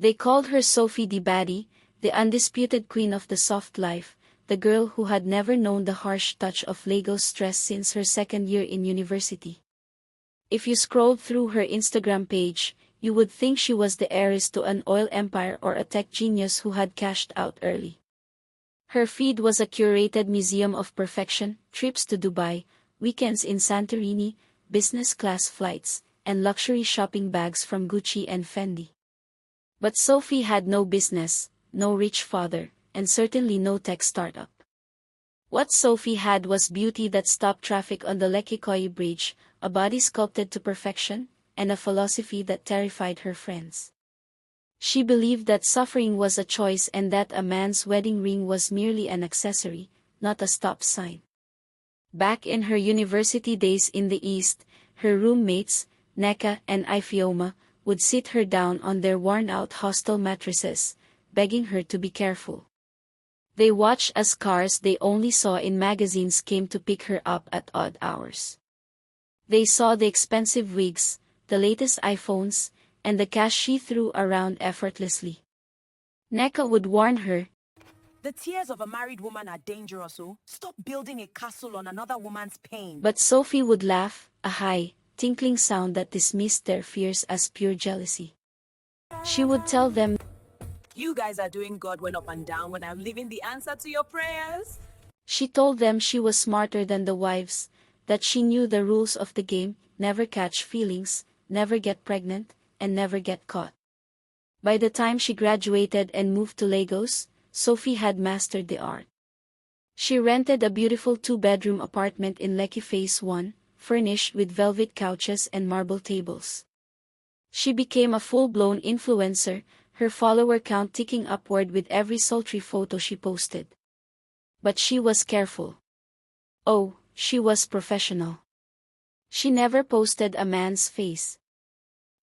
They called her Sophie the Baddie, the undisputed queen of the soft life, the girl who had never known the harsh touch of Lagos stress since her second year in university. If you scrolled through her Instagram page, you would think she was the heiress to an oil empire or a tech genius who had cashed out early. Her feed was a curated museum of perfection, trips to Dubai, weekends in Santorini, business-class flights, and luxury shopping bags from Gucci and Fendi. But Sophie had no business, no rich father, and certainly no tech startup. What Sophie had was beauty that stopped traffic on the Lekki Koyi Bridge, a body sculpted to perfection, and a philosophy that terrified her friends. She believed that suffering was a choice and that a man's wedding ring was merely an accessory, not a stop sign. Back in her university days in the East, her roommates, Neka and Ifioma, would sit her down on their worn-out hostel mattresses, begging her to be careful. They watched as cars they only saw in magazines came to pick her up at odd hours. They saw the expensive wigs, the latest iPhones, and the cash she threw around effortlessly. Neka would warn her, "The tears of a married woman are dangerous, so stop building a castle on another woman's pain." but Sophie would laugh, a high, tinkling sound that dismissed their fears as pure jealousy. She would tell them, "You guys are doing God went up and down when I'm leaving the answer to your prayers." She told them she was smarter than the wives, that she knew the rules of the game, never catch feelings, never get pregnant, and never get caught. By the time she graduated and moved to Lagos, Sophie had mastered the art. She rented a beautiful 2-bedroom apartment in Lekki Phase 1, furnished with velvet couches and marble tables. She became a full-blown influencer, her follower count ticking upward with every sultry photo she posted. But she was careful. Oh, she was professional. She never posted a man's face.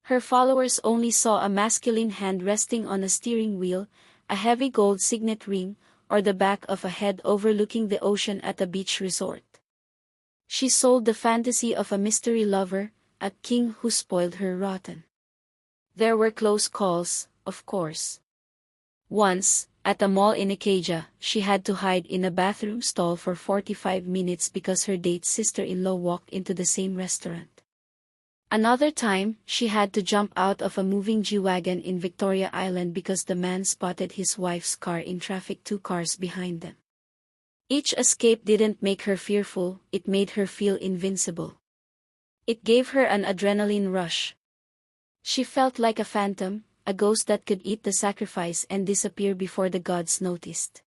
Her followers only saw a masculine hand resting on a steering wheel, a heavy gold signet ring, or the back of a head overlooking the ocean at a beach resort. She sold the fantasy of a mystery lover, a king who spoiled her rotten. There were close calls, of course. Once, at a mall in Ikeja, she had to hide in a bathroom stall for 45 minutes because her date's sister-in-law walked into the same restaurant. Another time, she had to jump out of a moving G-Wagon in Victoria Island because the man spotted his wife's car in traffic 2 cars behind them. Each escape didn't make her fearful, it made her feel invincible. It gave her an adrenaline rush. She felt like a phantom, a ghost that could eat the sacrifice and disappear before the gods noticed.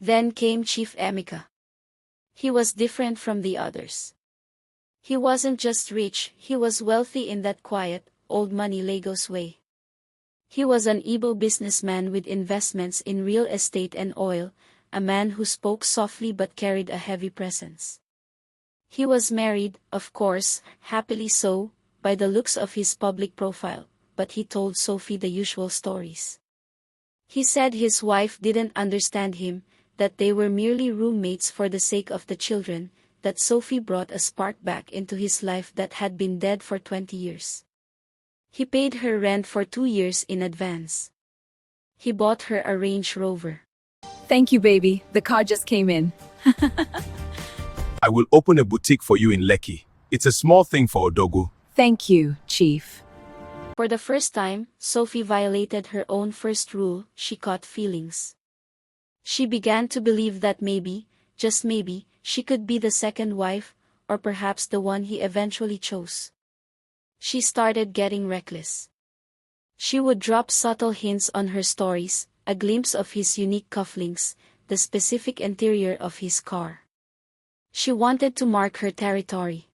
Then came Chief Emeka. He was different from the others. He wasn't just rich, he was wealthy in that quiet, old-money Lagos way. He was an able businessman with investments in real estate and oil, a man who spoke softly but carried a heavy presence. He was married, of course, happily so, by the looks of his public profile, but he told Sophie the usual stories. He said his wife didn't understand him, that they were merely roommates for the sake of the children, that Sophie brought a spark back into his life that had been dead for 20 years. He paid her rent for 2 years in advance. He bought her a Range Rover. Thank you, baby. The car just came in. I will open a boutique for you in Lekki. It's a small thing for Odogu. Thank you, Chief. For the first time, Sophie violated her own first rule, she caught feelings. She began to believe that maybe, just maybe, she could be the second wife, or perhaps the one he eventually chose. She started getting reckless. She would drop subtle hints on her stories, a glimpse of his unique cufflinks, the specific interior of his car. She wanted to mark her territory.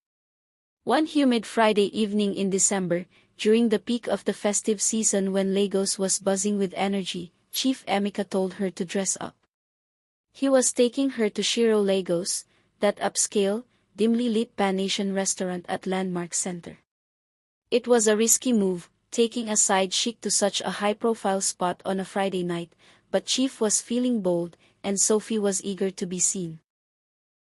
One humid Friday evening in December, during the peak of the festive season when Lagos was buzzing with energy, Chief Emeka told her to dress up. He was taking her to Shiro Lagos, that upscale, dimly lit Pan-Asian restaurant at Landmark Center. It was a risky move, taking a side chic to such a high-profile spot on a Friday night, but Chief was feeling bold, and Sophie was eager to be seen.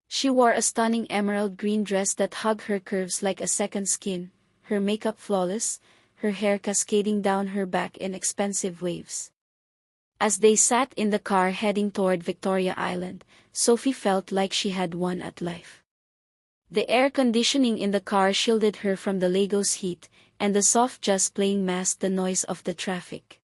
She wore a stunning emerald green dress that hugged her curves like a second skin, her makeup flawless, her hair cascading down her back in expensive waves. As they sat in the car heading toward Victoria Island, Sophie felt like she had won at life. The air conditioning in the car shielded her from the Lagos heat, and the soft jazz playing masked the noise of the traffic.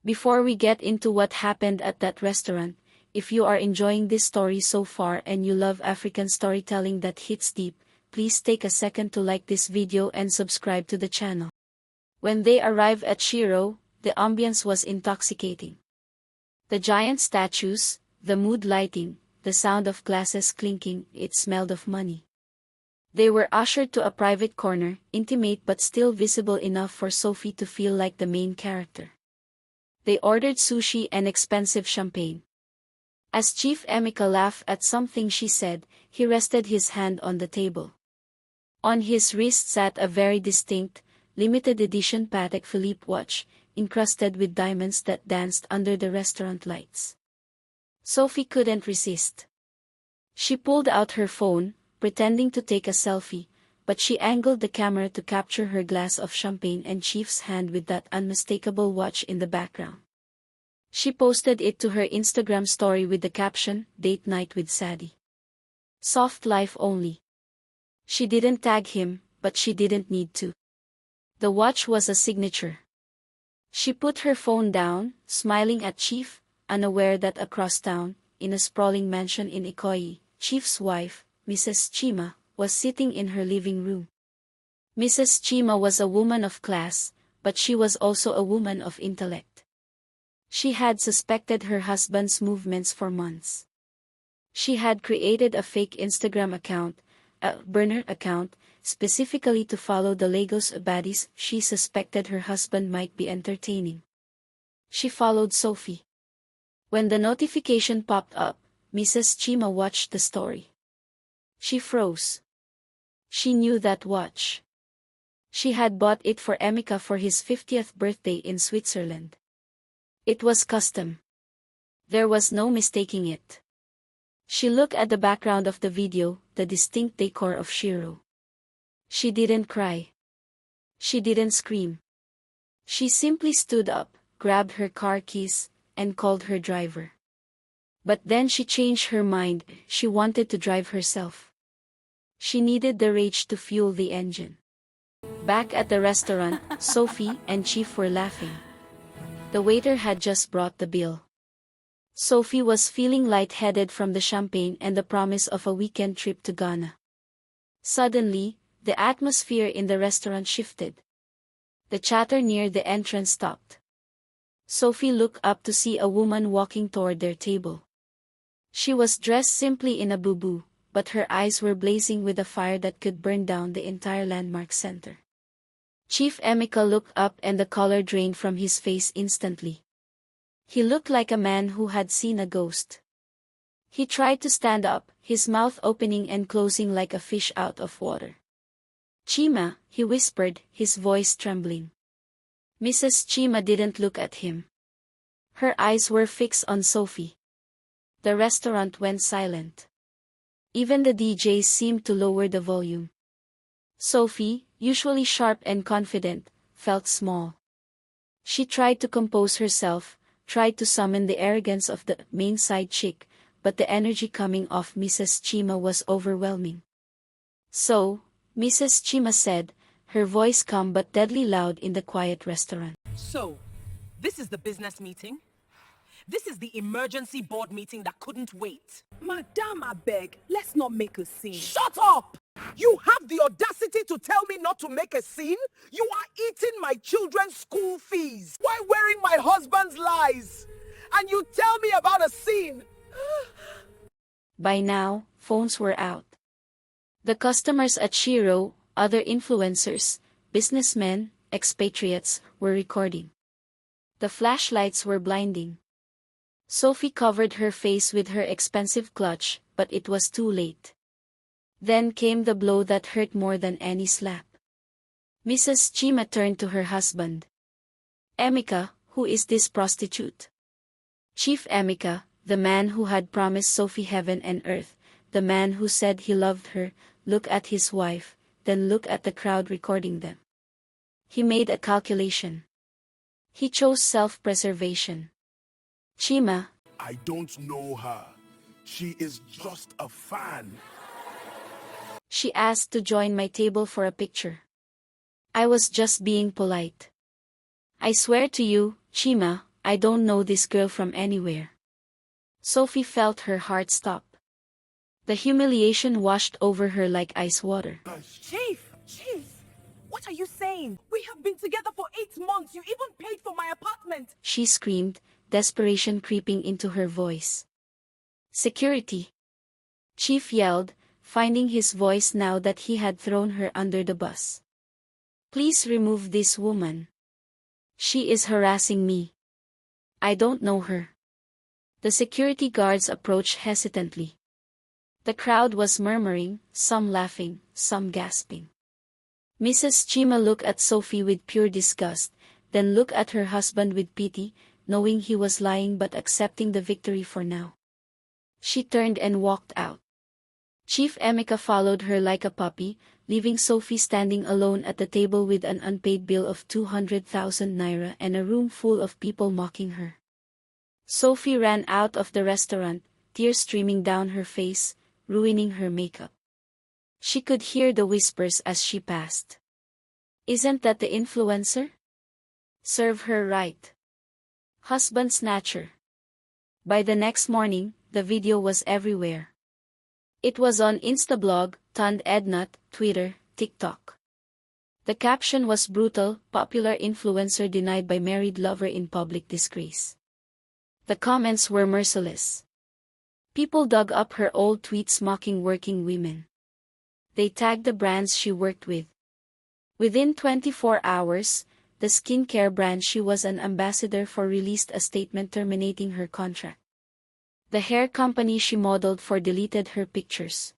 Before we get into what happened at that restaurant, if you are enjoying this story so far and you love African storytelling that hits deep, please take a second to like this video and subscribe to the channel. When they arrived at Shiro, the ambience was intoxicating. The giant statues, the mood lighting, the sound of glasses clinking, it smelled of money. They were ushered to a private corner, intimate but still visible enough for Sophie to feel like the main character. They ordered sushi and expensive champagne. As Chief Emeka laughed at something she said, he rested his hand on the table. On his wrist sat a very distinct, limited edition Patek Philippe watch, encrusted with diamonds that danced under the restaurant lights. Sophie couldn't resist. She pulled out her phone, pretending to take a selfie, but she angled the camera to capture her glass of champagne and Chief's hand with that unmistakable watch in the background. She posted it to her Instagram story with the caption, "Date night with Sadie. Soft life only." She didn't tag him, but she didn't need to. The watch was a signature. She put her phone down, smiling at Chief, unaware that across town, in a sprawling mansion in Ikoyi, Chief's wife, Mrs. Chima, was sitting in her living room. Mrs. Chima was a woman of class, but she was also a woman of intellect. She had suspected her husband's movements for months. She had created a fake Instagram account, a burner account, specifically to follow the Lagos baddies she suspected her husband might be entertaining. She followed Sophie. When the notification popped up, Mrs. Chima watched the story. She froze. She knew that watch. She had bought it for Emeka for his 50th birthday in Switzerland. It was custom. There was no mistaking it. She looked at the background of the video, the distinct decor of Shiro. She didn't cry. She didn't scream. She simply stood up, grabbed her car keys, and called her driver. But then she changed her mind, she wanted to drive herself. She needed the rage to fuel the engine. Back at the restaurant, Sophie and Chief were laughing. The waiter had just brought the bill. Sophie was feeling lightheaded from the champagne and the promise of a weekend trip to Ghana. Suddenly, the atmosphere in the restaurant shifted. The chatter near the entrance stopped. Sophie looked up to see a woman walking toward their table. She was dressed simply in a bubu, but her eyes were blazing with a fire that could burn down the entire landmark center. Chief Emeka looked up and the color drained from his face instantly. He looked like a man who had seen a ghost. He tried to stand up, his mouth opening and closing like a fish out of water. "Chima," he whispered, his voice trembling. Mrs. Chima didn't look at him. Her eyes were fixed on Sophie. The restaurant went silent. Even the DJs seemed to lower the volume. Sophie, usually sharp and confident, felt small. She tried to compose herself, tried to summon the arrogance of the main side chick, but the energy coming off Mrs. Chima was overwhelming. "So," Mrs. Chima said, her voice calm but deadly loud in the quiet restaurant. So, this is the business meeting? This is the emergency board meeting that couldn't wait. Madame, I beg, let's not make a scene. Shut up! You have the audacity to tell me not to make a scene? You are eating my children's school fees while wearing my husband's lies. And you tell me about a scene? By now, phones were out. The customers at Shiro, other influencers, businessmen, expatriates, were recording. The flashlights were blinding. Sophie covered her face with her expensive clutch, but it was too late. Then came the blow that hurt more than any slap. Mrs. Chima turned to her husband. "Emeka, who is this prostitute?" Chief Emeka, the man who had promised Sophie heaven and earth, the man who said he loved her, looked at his wife, then looked at the crowd recording them. He made a calculation. He chose self-preservation. Chima, I don't know her. She is just a fan. she asked to join my table for a picture. I was just being polite. I swear to you, Chima, I don't know this girl from anywhere. Sophie felt her heart stop. The humiliation washed over her like ice water. Chief, what are you saying? We have been together for 8 months. You even paid for my apartment. She screamed, desperation creeping into her voice. Security! Chief yelled, finding his voice now that he had thrown her under the bus. Please remove this woman. She is harassing me. I don't know her. The security guards approached hesitantly. The crowd was murmuring, some laughing, some gasping. Mrs. Chima looked at Sophie with pure disgust, then looked at her husband with pity, knowing he was lying but accepting the victory for now. She turned and walked out. Chief Emeka followed her like a puppy, leaving Sophie standing alone at the table with an unpaid bill of 200,000 naira and a room full of people mocking her. Sophie ran out of the restaurant, tears streaming down her face, ruining her makeup. She could hear the whispers as she passed. Isn't that the influencer? Serve her right. Husband Snatcher. By the next morning, the video was everywhere. It was on Instablog, Tund Ednut, Twitter, TikTok. The caption was brutal, popular influencer denied by married lover in public disgrace. The comments were merciless. People dug up her old tweets mocking working women. They tagged the brands she worked with. Within 24 hours, the skincare brand she was an ambassador for released a statement terminating her contract. The hair company she modeled for deleted her pictures.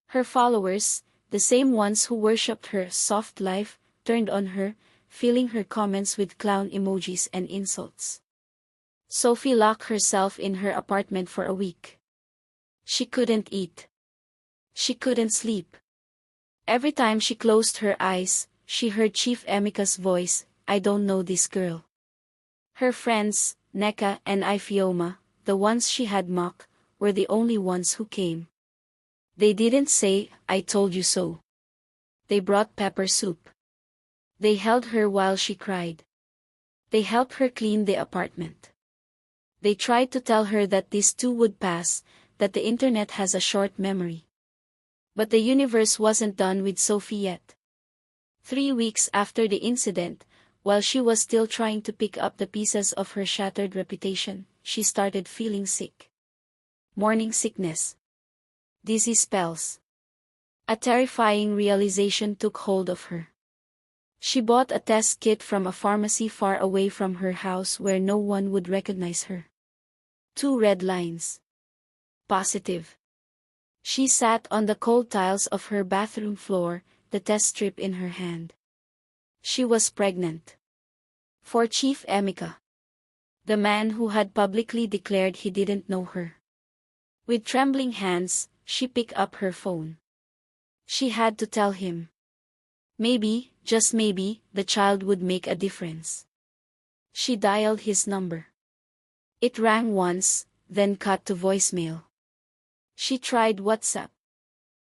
Her followers, the same ones who worshipped her soft life, turned on her, filling her comments with clown emojis and insults. Sophie locked herself in her apartment for a week. She couldn't eat. She couldn't sleep. Every time she closed her eyes, she heard Chief Emeka's voice, I don't know this girl. Her friends, Neka and Ifioma, the ones she had mocked, were the only ones who came. They didn't say, I told you so. They brought pepper soup. They held her while she cried. They helped her clean the apartment. They tried to tell her that this too would pass, that the internet has a short memory. But the universe wasn't done with Sophie yet. 3 weeks after the incident, while she was still trying to pick up the pieces of her shattered reputation, she started feeling sick. Morning sickness. Dizzy spells. A terrifying realization took hold of her. She bought a test kit from a pharmacy far away from her house where no one would recognize her. 2 red lines. Positive. She sat on the cold tiles of her bathroom floor, the test strip in her hand. She was pregnant. For Chief Emeka, the man who had publicly declared he didn't know her. With trembling hands, she picked up her phone. She had to tell him. Maybe, just maybe, the child would make a difference. She dialed his number. It rang once, then cut to voicemail. She tried WhatsApp.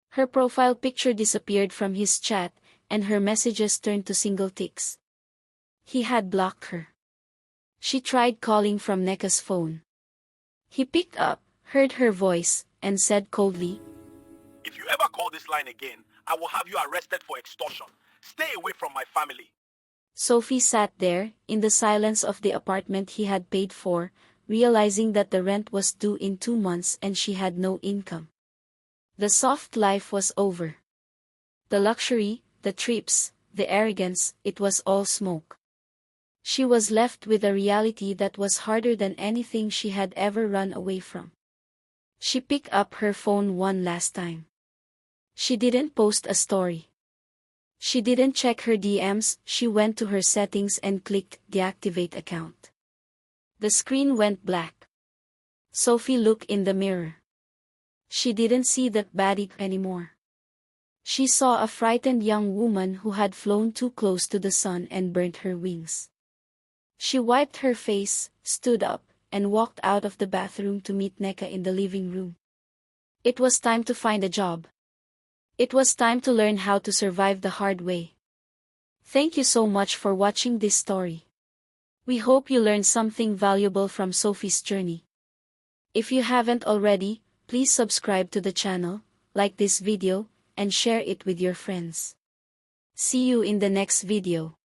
Her profile picture disappeared from his chat, and her messages turned to single ticks. He had blocked her. She tried calling from Neka's phone. He picked up, heard her voice, and said coldly, If you ever call this line again, I will have you arrested for extortion. Stay away from my family. Sophie sat there, in the silence of the apartment he had paid for, realizing that the rent was due in 2 months and she had no income. The soft life was over. The luxury, the trips, the arrogance, it was all smoke. She was left with a reality that was harder than anything she had ever run away from. She picked up her phone one last time. She didn't post a story. She didn't check her DMs, she went to her settings and clicked deactivate account. The screen went black. Sophie looked in the mirror. She didn't see that baddie anymore. She saw a frightened young woman who had flown too close to the sun and burnt her wings. She wiped her face, stood up, and walked out of the bathroom to meet Neka in the living room. It was time to find a job. It was time to learn how to survive the hard way. Thank you so much for watching this story. We hope you learned something valuable from Sophie's journey. If you haven't already, please subscribe to the channel, like this video, and share it with your friends. See you in the next video.